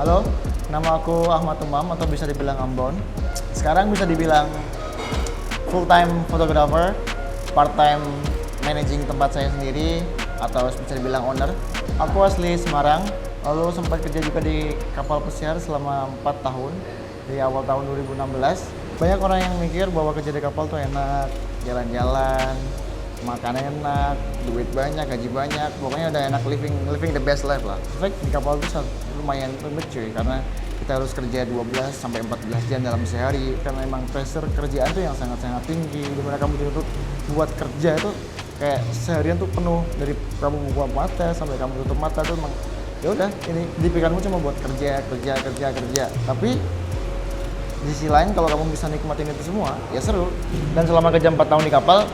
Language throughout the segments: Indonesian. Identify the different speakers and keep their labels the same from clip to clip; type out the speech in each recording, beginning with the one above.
Speaker 1: Halo, nama aku Ahmad Umam atau bisa dibilang Ambon. Sekarang bisa dibilang full-time photographer, part-time managing tempat saya sendiri, atau bisa dibilang owner. Aku asli Semarang, lalu sempat kerja juga di kapal pesiar selama 4 tahun, di awal tahun 2016. Banyak orang yang mikir bahwa kerja di kapal tuh enak, jalan-jalan, makan enak, duit banyak, gaji banyak, pokoknya udah enak, living the best life lah. Efek di kapal itu lumayan ribet cuy, karena kita harus kerja 12 sampai 14 jam dalam sehari, karena emang pressure kerjaan tuh yang sangat-sangat tinggi, dimana kamu tuh buat kerja itu kayak seharian tuh penuh, dari kamu buka mata sampai kamu tutup mata tuh emang ya udah, ini di pikiranmu cuma buat kerja. Tapi di sisi lain kalau kamu bisa nikmatin itu semua, ya seru. Dan selama kerja 4 tahun di kapal,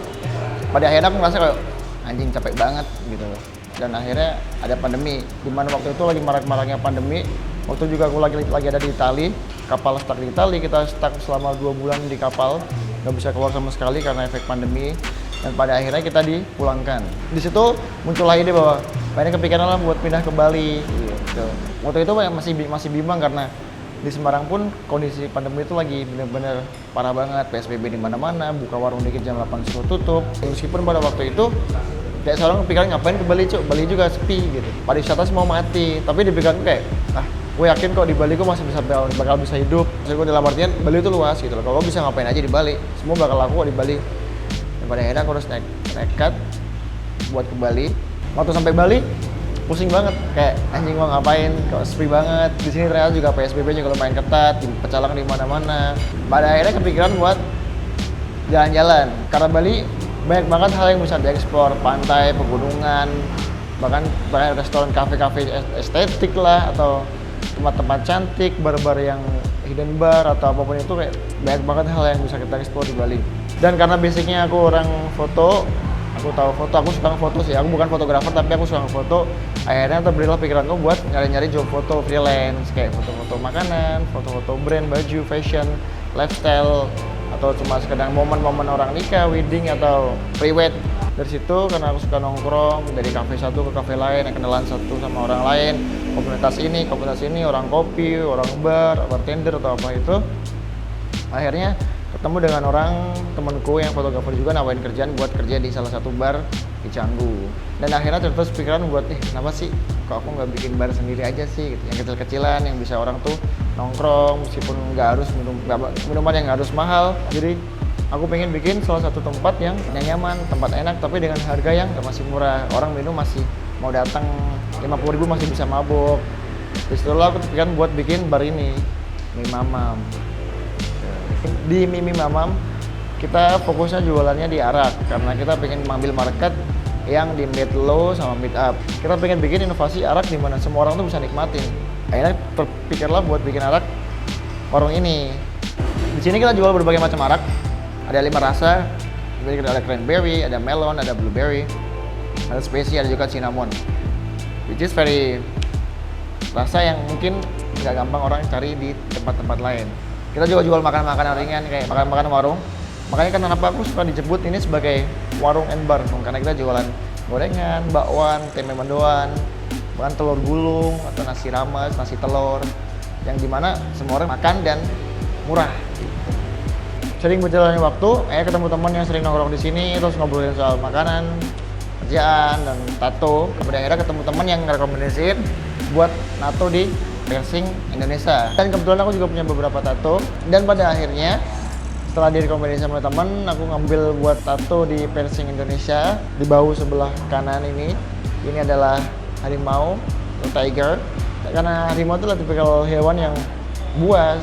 Speaker 1: pada akhirnya aku ngerasa kayak anjing capek banget gitu loh. Dan akhirnya ada pandemi, dimana waktu itu lagi marak-maraknya pandemi. Waktu juga aku lagi ada di Itali, kapal stuck di Itali, kita stuck selama 2 bulan di kapal, nggak bisa keluar sama sekali karena efek pandemi. Dan pada akhirnya kita dipulangkan. Di situ muncullah ide bahwa pengen kepikiran lah buat pindah ke Bali gitu. Waktu itu masih bimbang karena di Semarang pun kondisi pandemi itu lagi bener-bener parah banget, PSBB di mana-mana, buka warung dikit jam 8 suruh tutup. Meskipun pada waktu itu kayak seorang kepikiran ngapain ke Bali, Cuk, Bali juga sepi gitu. Pariwisata semua mati, tapi di pikiranku kayak gue yakin kok di Bali gue masih bakal bisa hidup. Maksud gue dalam artian Bali itu luas gitu loh. Kalau bisa ngapain aja di Bali, semua bakal laku kok di Bali. Dan pada akhirnya aku harus nekat buat ke Bali. Waktu sampai Bali pusing banget, kayak anjing mau ngapain, kok sepi banget. Di sini ternyata juga PSBB juga lumayan ketat, pecalang di mana-mana. Pada akhirnya kepikiran buat jalan-jalan. Karena Bali banyak banget hal yang bisa dieksplor, pantai, pegunungan, bahkan restoran, kafe-kafe estetik lah, atau tempat-tempat cantik, bar-bar yang hidden bar atau apapun itu, kayak banyak banget hal yang bisa kita eksplor di Bali. Dan karena basicnya aku orang foto, aku tahu foto, aku suka foto sih. Aku bukan fotografer tapi aku suka foto. Akhirnya terberilah pikiranku buat nyari-nyari job foto freelance, kayak foto-foto makanan, foto-foto brand, baju, fashion, lifestyle, atau cuma sekedar momen-momen orang nikah, wedding, atau pre-wed. Dari situ karena aku suka nongkrong dari kafe satu ke kafe lain, yang kenalan satu sama orang lain, komunitas ini, orang kopi, orang bar, bartender atau apa itu. Akhirnya ketemu dengan orang temanku yang fotografer juga nawarin kerjaan buat kerja di salah satu bar di Canggu. Dan akhirnya terus pikiran buat kenapa sih kok aku nggak bikin bar sendiri aja sih gitu, yang kecil-kecilan yang bisa orang tuh nongkrong meskipun nggak harus minuman yang nggak harus mahal. Jadi aku pengen bikin salah satu tempat yang nyaman, tempat enak tapi dengan harga yang masih murah. Orang minum masih mau datang 50.000 masih bisa mabuk. Terus aku pikiran buat bikin bar ini, Mie Mamam. Di Mimi Mamam kita fokusnya jualannya di arak karena kita pengen mengambil market yang di mid low sama mid up. Kita pengen bikin inovasi arak di mana semua orang tuh bisa nikmatin. Akhirnya terpikirlah buat bikin arak warung ini. Di sini kita jual berbagai macam arak. Ada 5 rasa. Jadi ada cranberry, ada melon, ada blueberry, ada specie, ada juga cinnamon. Which is very rasa yang mungkin nggak gampang orang cari di tempat-tempat lain. Kita juga jual makanan-makanan ringan kayak makan-makan warung. Makanya kenapa aku suka disebut ini sebagai warung and bar, karena kita jualan gorengan, bakwan, tempe mendoan, bahkan telur gulung atau nasi rames, nasi telur, yang dimana semua orang makan dan murah. Sering berjalannya waktu, ketemu teman yang sering nongkrong di sini, terus ngobrolin soal makanan, kerjaan, dan tato. Kemudian akhirnya ketemu teman yang ngerekomendasiin buat nato di piercing Indonesia. Dan kebetulan aku juga punya beberapa tato. Dan pada akhirnya setelah direkomendasi sama teman, aku ngambil buat tato di piercing Indonesia di bahu sebelah kanan ini. Ini adalah harimau atau tiger. Karena harimau itu adalah tipikal hewan yang buas,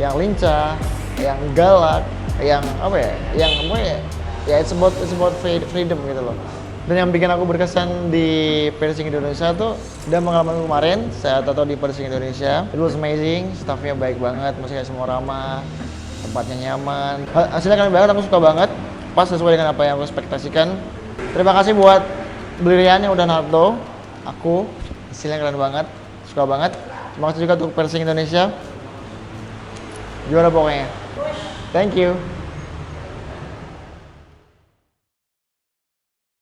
Speaker 1: yang lincah, yang galak, yang it's about freedom gitu loh. Dan yang bikin aku berkesan di piercing Indonesia tuh dan pengalaman kemarin saya tato di piercing Indonesia. It was amazing, staffnya baik banget, maksudnya semua ramah, tempatnya nyaman. Hasilnya keren banget, aku suka banget, pas sesuai dengan apa yang aku ekspektasikan. Terima kasih buat Blirian yang udah nato aku, hasilnya keren banget, suka banget. Terima kasih juga untuk piercing Indonesia, juara pokoknya. Thank you.